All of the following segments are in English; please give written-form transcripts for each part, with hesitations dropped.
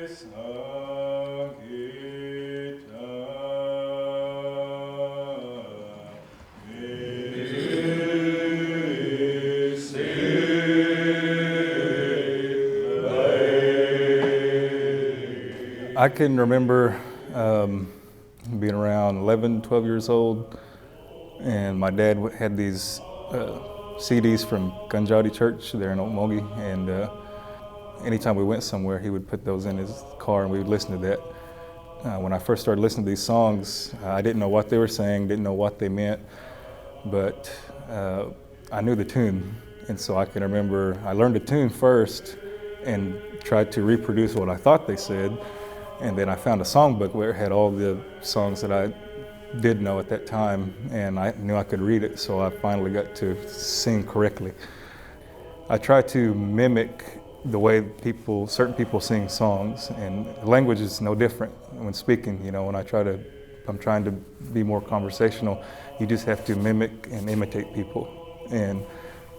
I can remember being around 11, 12 years old, and my dad had these CDs from Mvskoke Church there in Muscogee, and anytime we went somewhere, he would put those in his car and we would listen to that. When I first started listening to these songs, I didn't know what they were saying, didn't know what they meant, but I knew the tune. And so I can remember I learned the tune first and tried to reproduce what I thought they said. And then I found a songbook where it had all the songs that I did know at that time, and I knew I could read it, so I finally got to sing correctly. I try to mimic the way certain people sing songs, and language is no different when speaking. You know, when I'm trying to be more conversational, you just have to mimic and imitate people. And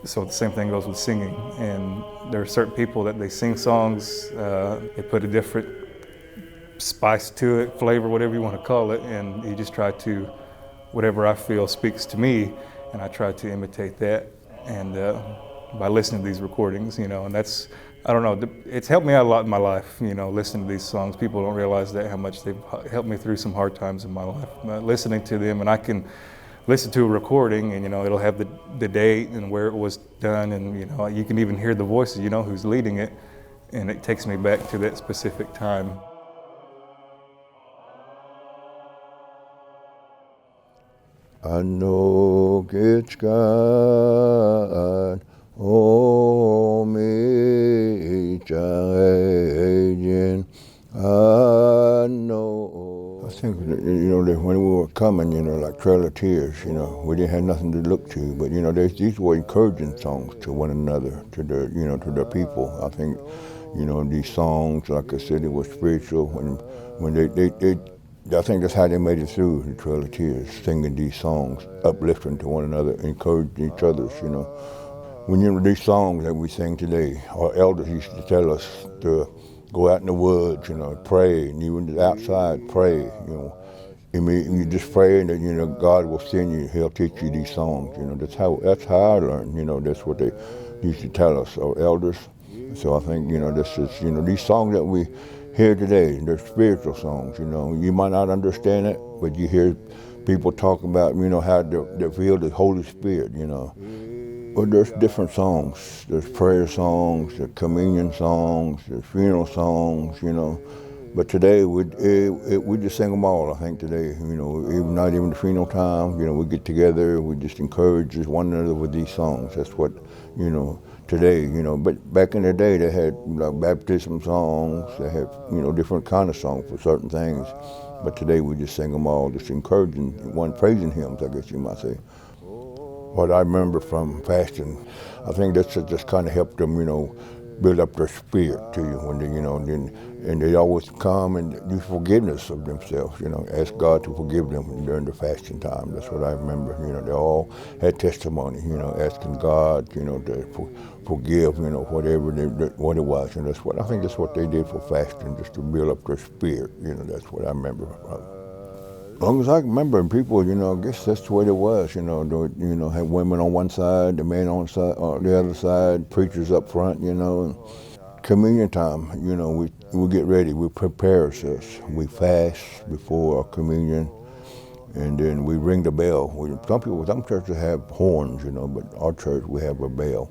so the same thing goes with singing. And there are certain people that they sing songs, they put a different spice to it, flavor, whatever you want to call it, and you just try to, whatever I feel speaks to me, and I try to imitate that. And by listening to these recordings, you know, and that's, I don't know, it's helped me out a lot in my life, you know, listening to these songs. People don't realize that, how much they've helped me through some hard times in my life. Listening to them, and I can listen to a recording, and you know, it'll have the date and where it was done, and you know, you can even hear the voices, you know, who's leading it, and it takes me back to that specific time. I know it's God, oh me changing. I know. I think that, you know, that when we were coming, you know, like Trail of Tears, you know, we didn't have nothing to look to, but you know, these were encouraging songs to one another, to the, you know, to the people. I think, you know, these songs, like I said, it was spiritual when they I think that's how they made it through the Trail of Tears, singing these songs, uplifting to one another, encouraging each other, you know. When you know these songs that we sing today, our elders used to tell us to go out in the woods, you know, pray, and even outside, pray, you know. I mean, you just pray, and you know, God will send you, He'll teach you these songs, you know. That's how I learned, you know, that's what they used to tell us, our elders. So I think, you know, this is, you know, these songs that we hear today, they're spiritual songs, you know. You might not understand it, but you hear people talk about, you know, how they feel the Holy Spirit, you know. Well, there's different songs. There's prayer songs, there's communion songs, there's funeral songs, you know. But today, we just sing them all, I think, today. You know, even not even the funeral time, you know, we get together, we just encourage one another with these songs. That's what, you know, today, you know. But back in the day, they had like baptism songs, they had, you know, different kind of songs for certain things. But today, we just sing them all, just encouraging, praising hymns, I guess you might say. What I remember from fasting, I think that's just kind of helped them, you know, build up their spirit to you when they, you know, and they always come and do forgiveness of themselves, you know, ask God to forgive them during the fasting time. That's what I remember, you know, they all had testimony, you know, asking God, you know, to forgive, you know, whatever what it was. And that's what, I think that's what they did for fasting, just to build up their spirit, you know, that's what I remember. As long as I can remember, and people, you know, I guess that's the way it was, you know, had women on one side, the men on the other side, preachers up front, you know. And communion time, you know, we get ready, we prepare ourselves. We fast before our communion, and then we ring the bell. Some churches have horns, you know, but our church, we have a bell.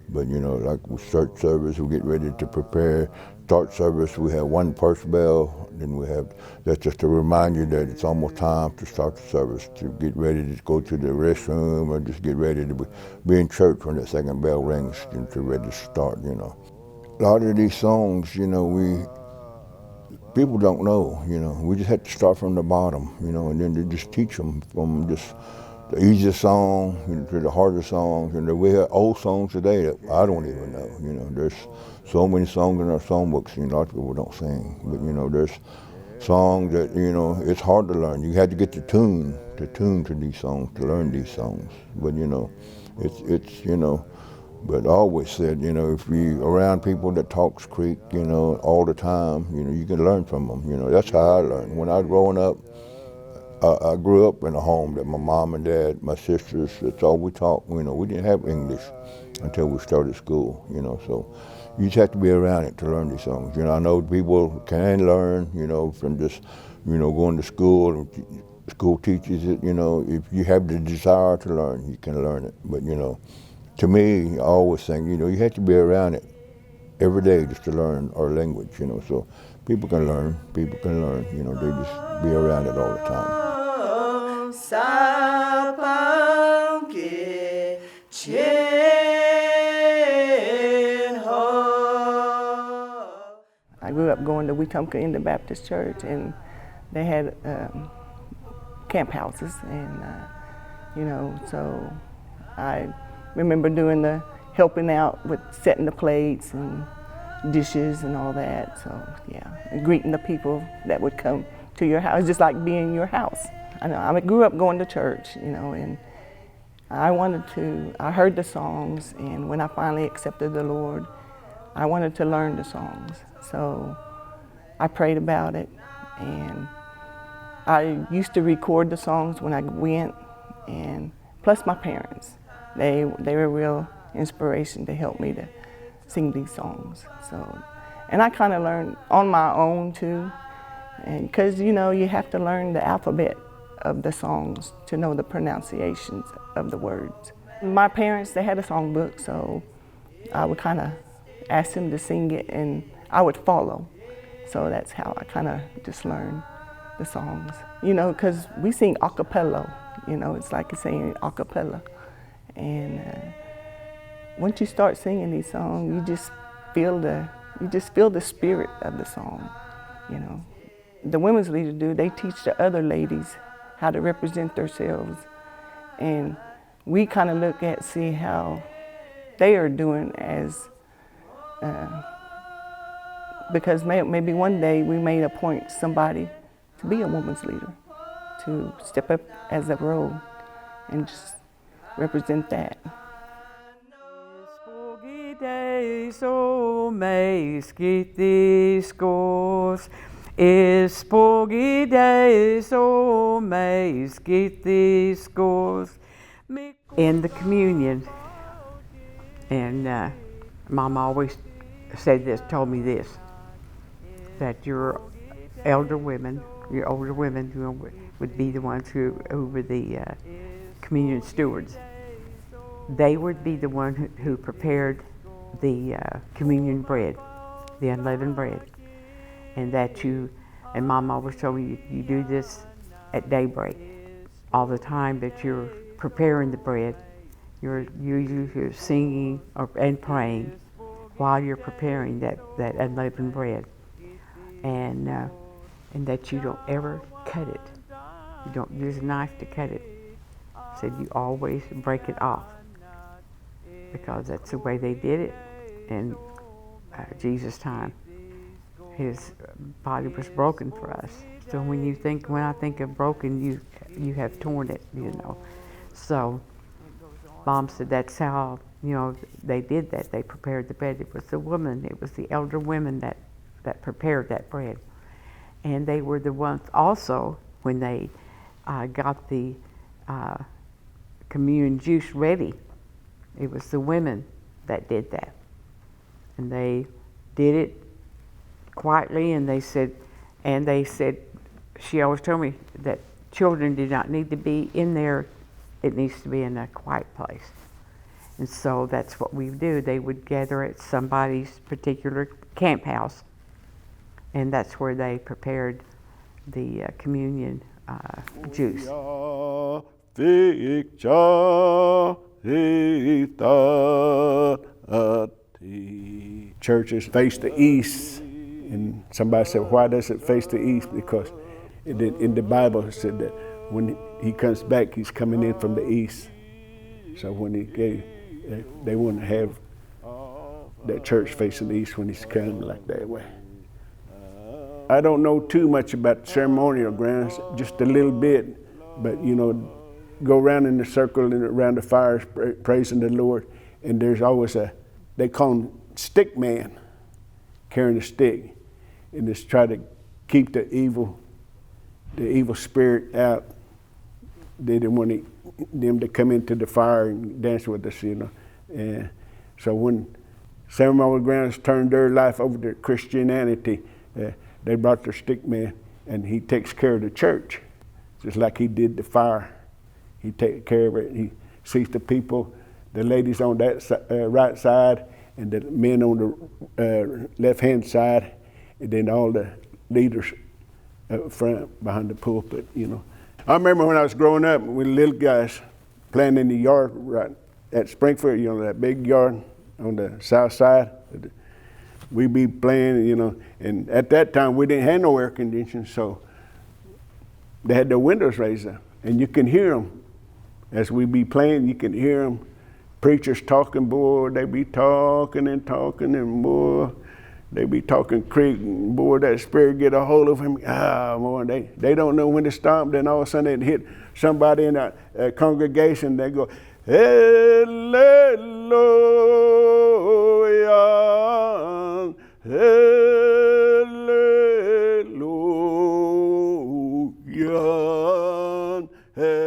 But, you know, like with church service, we get ready to prepare. Start service, we have one first bell, then we have, that's just to remind you that it's almost time to start the service, to get ready to go to the restroom, or just get ready to be in church when that second bell rings, and to ready to start, you know. A lot of these songs, you know, people don't know, you know. We just had to start from the bottom, you know, and then to just teach them from just the easiest song, you know, to the hardest songs. And we have old songs today that I don't even know, you know. There's so many songs in our songbooks, you know, a lot of people don't sing. But, you know, there's songs that, you know, it's hard to learn. You had to get the tune to these songs, to learn these songs. But, you know, it's you know, But I always said, you know, if you around people that talks Creek, you know, all the time, you know, you can learn from them. You know, that's how I learned. When I was growing up, I grew up in a home that my mom and dad, my sisters, that's all we talked. You know, we didn't have English until we started school, you know, so you just have to be around it to learn these songs. You know, I know people can learn, you know, from just, you know, going to school. School teaches it, you know, if you have the desire to learn, you can learn it. But, you know, to me, I always think, you know, you have to be around it every day just to learn our language, you know, so people can learn, you know, they just be around it all the time. I grew up going to Mvskoke Baptist Church, and they had camp houses, and you know, so I remember doing the helping out with setting the plates and dishes and all that. So yeah, and greeting the people that would come to your house, just like being in your house. I know I grew up going to church, you know, and I heard the songs, and when I finally accepted the Lord, I wanted to learn the songs. So I prayed about it, and I used to record the songs when I went, and plus my parents, they were a real inspiration to help me to sing these songs. So, and I kind of learned on my own too, and because you know you have to learn the alphabet of the songs to know the pronunciations of the words. My parents, they had a songbook, so I would kind of ask them to sing it, and I would follow. So that's how I kind of just learned the songs. You know, because we sing a cappella, you know, it's like saying a cappella. And once you start singing these songs, you just feel the spirit of the song, you know. The women's leaders they teach the other ladies how to represent themselves. And we kind of look at, see how they are doing as, because maybe one day we may appoint somebody to be a woman's leader, to step up as a role and just represent that. In the communion, and Mom always said this, told me this, that your older women, you know, would be the ones who were the communion stewards. They would be the one who prepared the communion bread, the unleavened bread, and that and Mom always told me you do this at daybreak. All the time that you're preparing the bread, you're singing and praying while you're preparing that unleavened bread, and that you don't ever cut it. You don't use a knife to cut it. Said you always break it off, because that's the way they did it in Jesus' time. His body was broken for us. So when I think of broken, you have torn it, you know. So Mom said that's how, you know, they did that. They prepared the bread. It was the elder women that prepared that bread. And they were the ones also, when they got the communion juice ready, it was the women that did that. And they did it quietly, and they said, she always told me that children do not need to be in there, it needs to be in a quiet place. And so that's what we would do. They would gather at somebody's particular camp house, and that's where they prepared the communion juice. Churches face the east, and somebody said, why does it face the east? Because in the Bible it said that when he comes back, he's coming in from the east. So when they want to have that church facing the east when he's coming like that way. I don't know too much about ceremonial grounds, just a little bit, but you know, go around in the circle and around the fires praising the Lord, and there's always they call him stick man, carrying a stick, and it's try to keep the evil spirit out. They didn't want them to come into the fire and dance with us, you know. And so when some of our grands turned their life over to Christianity, they brought their stick man, and he takes care of the church, just like he did the fire. He takes care of it. He sees the people, the ladies on that right side, and the men on the left-hand side, and then all the leaders up front behind the pulpit, you know. I remember when I was growing up, we little guys playing in the yard right at Springfield, you know, that big yard on the south side. We'd be playing, you know, and at that time we didn't have no air conditioning, so they had their windows raised up, and you can hear them. As we be playing, you can hear them. Preachers talking, boy, they be talking, and boy, they be talking Creek, and boy, that spirit get a hold of him. Boy, they don't know when to stop. Then all of a sudden it hit somebody in a congregation. They go, Hallelujah, Hallelujah, Hallelujah.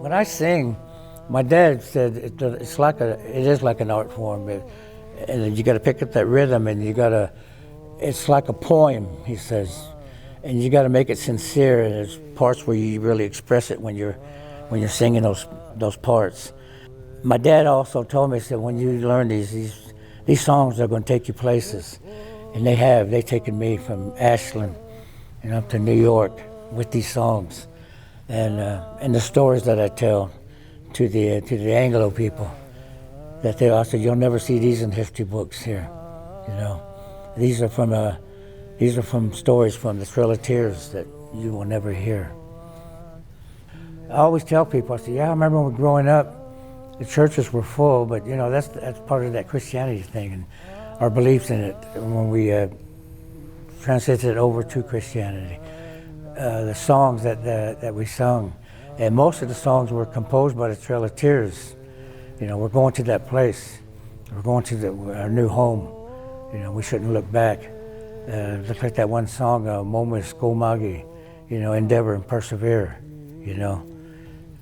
When I sing, my dad said it is like an art form, and you got to pick up that rhythm, and it's like a poem, he says, and you got to make it sincere. And there's parts where you really express it when you're singing those parts. My dad also told me, he said, when you learn these songs are going to take you places, and they've taken me from Ashland and up to New York with these songs, and the stories that I tell to the Anglo people, that I said, you'll never see these in history books here, you know. These are from stories from the Trail of Tears that you will never hear. I always tell people, I say, yeah, I remember when growing up, the churches were full, but you know, that's part of that Christianity thing and our beliefs in it when we transited over to Christianity. The songs that we sung, and most of the songs were composed by the Trail of Tears. You know, we're going to that place. We're going to our new home. You know, we shouldn't look back. Look like that one song, Mvskoke, you know, endeavor and persevere, you know.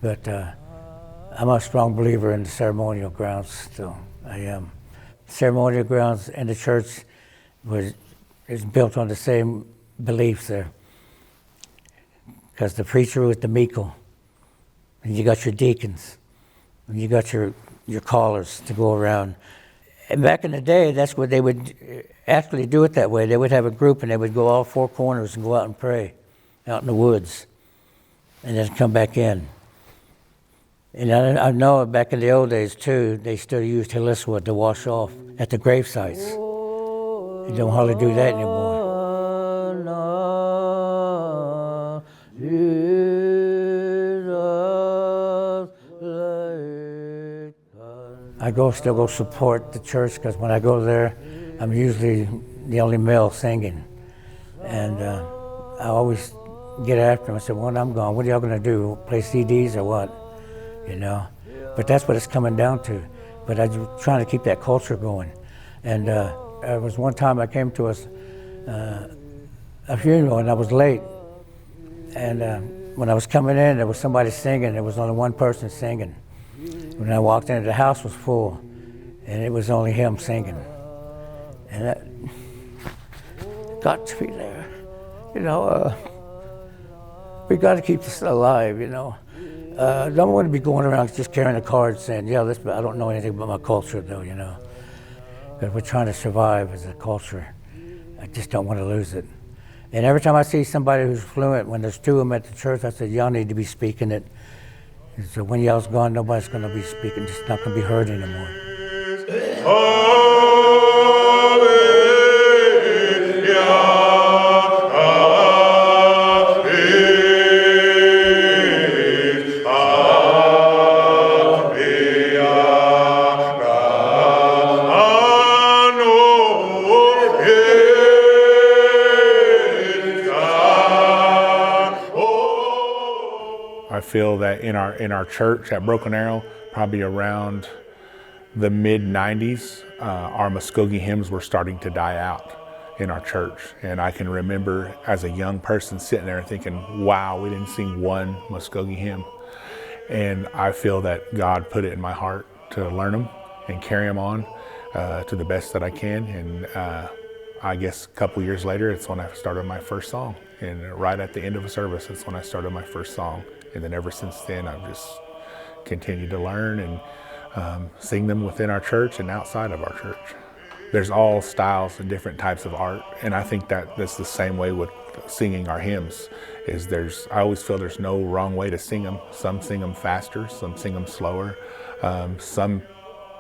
But I'm a strong believer in the ceremonial grounds still. I am. Ceremonial grounds and the church is built on the same beliefs there. Because the preacher with the meekle, and you got your deacons, and you got your callers to go around. And back in the day, that's what they would actually do it that way. They would have a group and they would go all four corners and go out and pray out in the woods and then come back in. And I know back in the old days too, they still used hilliswood to wash off at the grave sites. They don't hardly do that anymore. I still go support the church because when I go there, I'm usually the only male singing. And I always get after them. I said, when I'm gone, what are y'all going to do? Play CDs or what? You know? But that's what it's coming down to. But I'm trying to keep that culture going. And there was one time I came to a funeral and I was late. And when I was coming in, there was somebody singing. There was only one person singing. When I walked in, the house was full, and it was only him singing. And that got to be there. You know, we got to keep this alive, you know. Don't want to be going around just carrying a card saying, yeah, I don't know anything about my culture, though, you know. But we're trying to survive as a culture. I just don't want to lose it. And every time I see somebody who's fluent, when there's two of them at the church, I said, y'all need to be speaking it. So when y'all's gone, nobody's going to be speaking, it's not going to be heard anymore. feel that in our church at Broken Arrow, probably around the mid-90s, our Muscogee hymns were starting to die out in our church. And I can remember as a young person sitting there and thinking, wow, we didn't sing one Muscogee hymn. And I feel that God put it in my heart to learn them and carry them on to the best that I can. And I guess a couple years later, it's when I started my first song. And right at the end of a service, that's when I started my first song. And then ever since then, I've just continued to learn and sing them within our church and outside of our church. There's all styles and different types of art. And I think that that's the same way with singing our hymns. I always feel there's no wrong way to sing them. Some sing them faster, some sing them slower. Some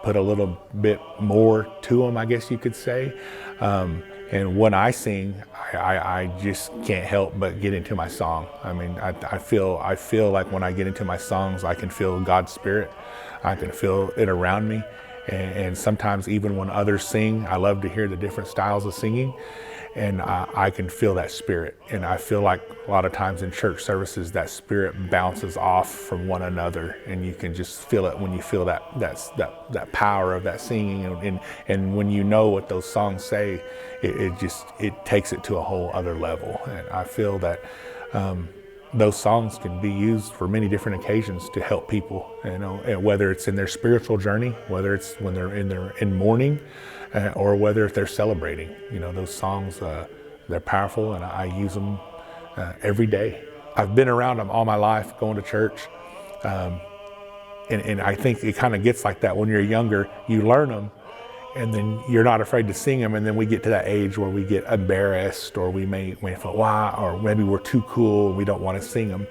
put a little bit more to them, I guess you could say. And when I sing, I just can't help but get into my song. I mean, I feel like when I get into my songs, I can feel God's Spirit. I can feel it around me. And sometimes even when others sing, I love to hear the different styles of singing. And I can feel that spirit. And I feel like a lot of times in church services, that spirit bounces off from one another, and you can just feel it when you feel that power of that singing. And when you know what those songs say, it takes it to a whole other level. And I feel that those songs can be used for many different occasions to help people, and whether it's in their spiritual journey, whether it's when they're in mourning, or whether if they're celebrating. Those songs, they're powerful, and I use them every day. I've been around them all my life, going to church, and I think it kind of gets like that when you're younger. You learn them, and then you're not afraid to sing them, and then we get to that age where we get embarrassed, or we may feel, wow, or maybe we're too cool and we don't want to sing them,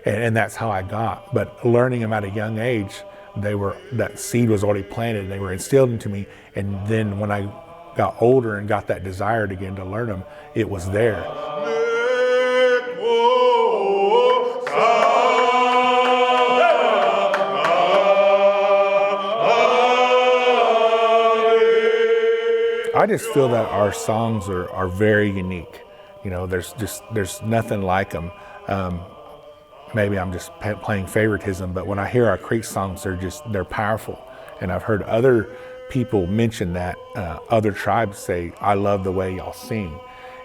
and that's how I got. But learning them at a young age, that seed was already planted, and they were instilled into me. And then when I got older and got that desire again to learn them, it was there. I just feel that our songs are very unique. There's nothing like them. Maybe I'm just playing favoritism, but when I hear our Creek songs, they're powerful. And I've heard other people mention that, other tribes say, I love the way y'all sing,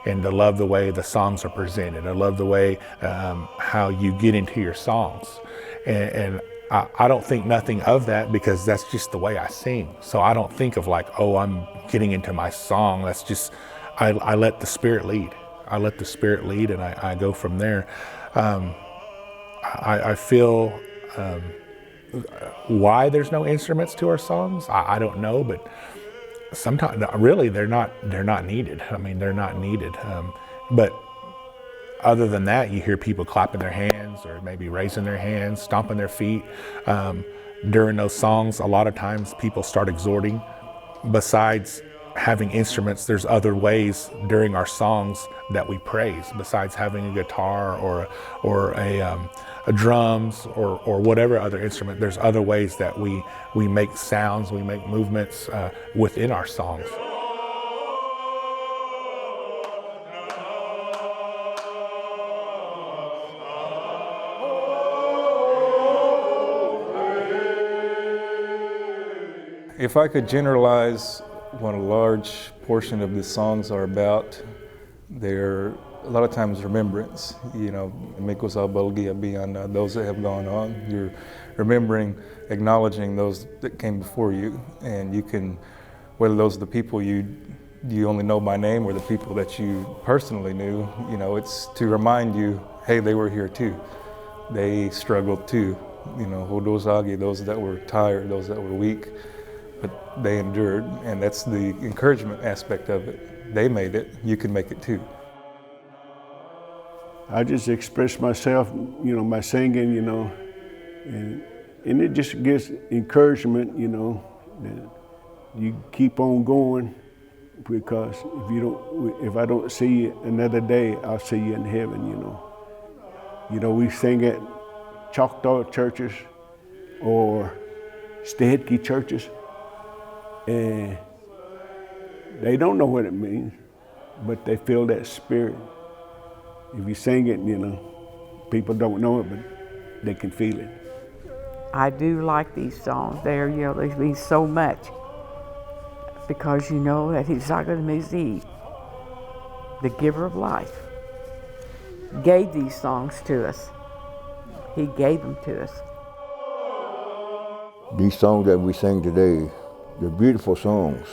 and I love the way the songs are presented. I love the way how you get into your songs. And I don't think nothing of that, because that's just the way I sing. So I don't think of like, oh, I'm getting into my song. That's just, I let the Spirit lead. I let the Spirit lead, and I go from there. I feel why there's no instruments to our songs, I don't know, but sometimes really they're not needed. I mean, they're not needed. But other than that, you hear people clapping their hands, or maybe raising their hands, stomping their feet. During those songs, a lot of times people start exhorting. Besides having instruments, there's other ways during our songs that we praise, besides having a guitar or a drums or whatever other instrument. There's other ways that we make sounds, we make movements within our songs. If I could generalize what a large portion of the songs are about, they're a lot of times remembrance. Beyond those that have gone on. You're remembering, acknowledging those that came before you, and you can, whether those are the people you only know by name or the people that you personally knew, it's to remind you, hey, they were here too. They struggled too. Hodosagi, those that were tired, those that were weak. But they endured, and that's the encouragement aspect of it. They made it, you can make it too. I just express myself, by singing, and it just gives encouragement, that you keep on going, because if I don't see you another day, I'll see you in heaven, we sing at Choctaw churches or Stedke churches, and they don't know what it means, but they feel that spirit. If you sing it, people don't know it, but they can feel it. I do like these songs. They mean so much because you know that Mvskoke, the giver of life, gave these songs to us. He gave them to us. These songs that we sing today, they're beautiful songs.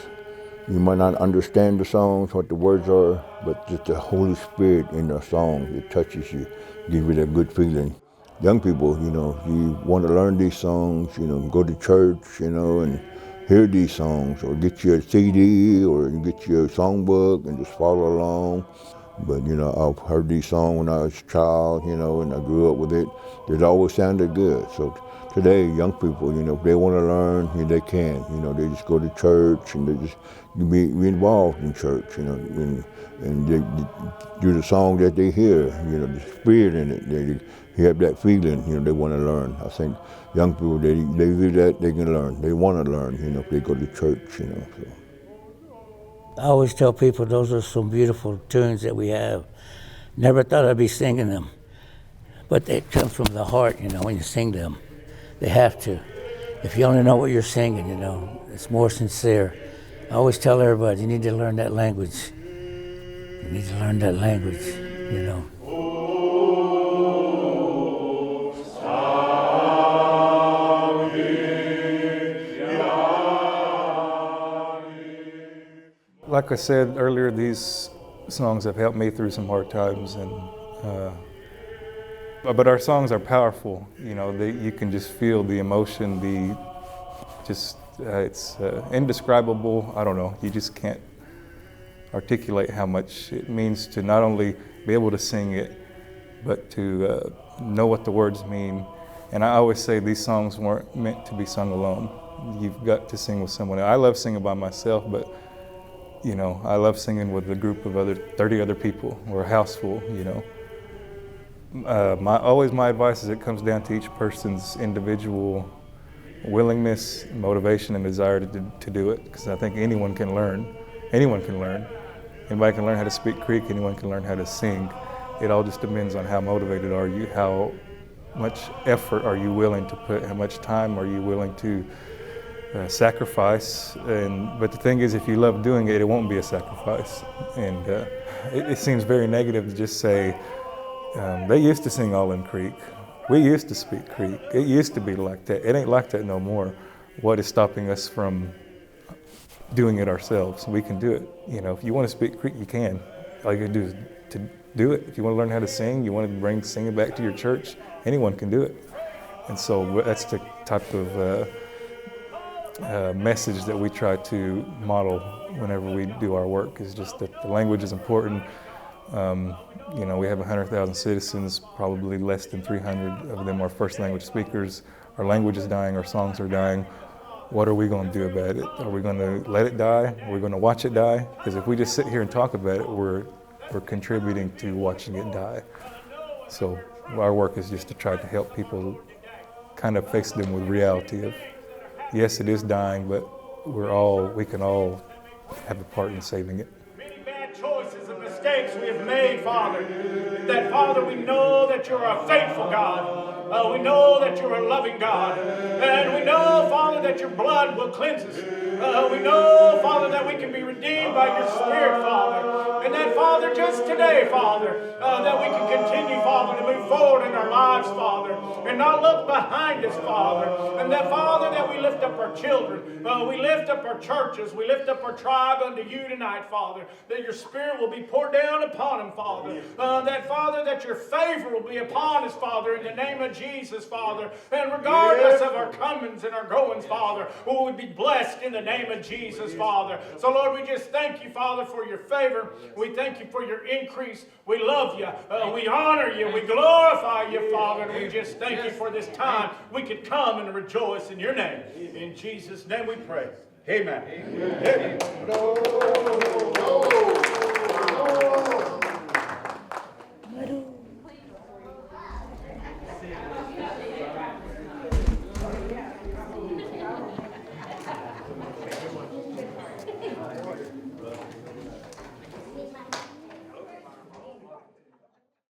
You might not understand the songs, what the words are, but just the Holy Spirit in the song, it touches you, gives you that good feeling. Young people, you want to learn these songs, go to church, and hear these songs, or get your CD, or get your songbook and just follow along. But, I've heard these songs when I was a child, and I grew up with it. It always sounded good. So today, young people, if they want to learn, they can. They just go to church and they just be involved in church, and they do the song that they hear, the spirit in it. They have that feeling, they want to learn. I think young people, they do that, they can learn. They want to learn, if they go to church, So. I always tell people those are some beautiful tunes that we have. Never thought I'd be singing them, but they come from the heart, when you sing them. They have to. If you only know what you're singing, it's more sincere. I always tell everybody, you need to learn that language. You need to learn that language, Like I said earlier, these songs have helped me through some hard times, but our songs are powerful. You can just feel the emotion, it's indescribable. I don't know. You just can't articulate how much it means to not only be able to sing it, but to know what the words mean. And I always say these songs weren't meant to be sung alone. You've got to sing with someone else. I love singing by myself, but I love singing with a group of 30 other people or a house full, My advice is it comes down to each person's individual willingness, motivation, and desire to do it, because I think anyone can learn. Anyone can learn. Anybody can learn how to speak Creek, anyone can learn how to sing. It all just depends on how motivated are you, how much effort are you willing to put, how much time are you willing to sacrifice. But the thing is, if you love doing it, it won't be a sacrifice. And it seems very negative to just say, they used to sing all in Creek. We used to speak Creek. It used to be like that. It ain't like that no more. What is stopping us from doing it ourselves? We can do it. If you want to speak Creek, you can. All you gotta do is to do it. If you want to learn how to sing, you want to bring singing back to your church, anyone can do it. And so that's the type of message that we try to model whenever we do our work, is just that the language is important. We have 100,000 citizens, probably less than 300 of them are first language speakers. Our language is dying, our songs are dying. What are we going to do about it? Are we going to let it die? Are we going to watch it die? Because if we just sit here and talk about it, we're contributing to watching it die. So our work is just to try to help people kind of face them with reality of, yes, it is dying, but we can all have a part in saving it. Many bad choices and mistakes we have made, Father. That, Father, we know that you're a faithful God. We know that you're a loving God. And we know, Father, that your blood will cleanse us. We know, Father, that we can be redeemed by your Spirit, Father. And that, Father, just today, Father, that we can continue, Father, to move forward in our lives, Father, and not look behind us, Father. And that, Father, that we lift up our children. We lift up our churches. We lift up our tribe unto you tonight, Father, that your Spirit will be poured down upon them, Father. That, Father, that your favor will be upon us, Father, in the name of Jesus, Father. And regardless of our comings and our goings, Father, we would be blessed in the name of Jesus, Father. So, Lord, we just thank you, Father, for your favor. We thank you for your increase. We love you. We honor you. We glorify you, Father. And we just thank you for this time we could come and rejoice in your name. In Jesus' name we pray. Amen. Amen.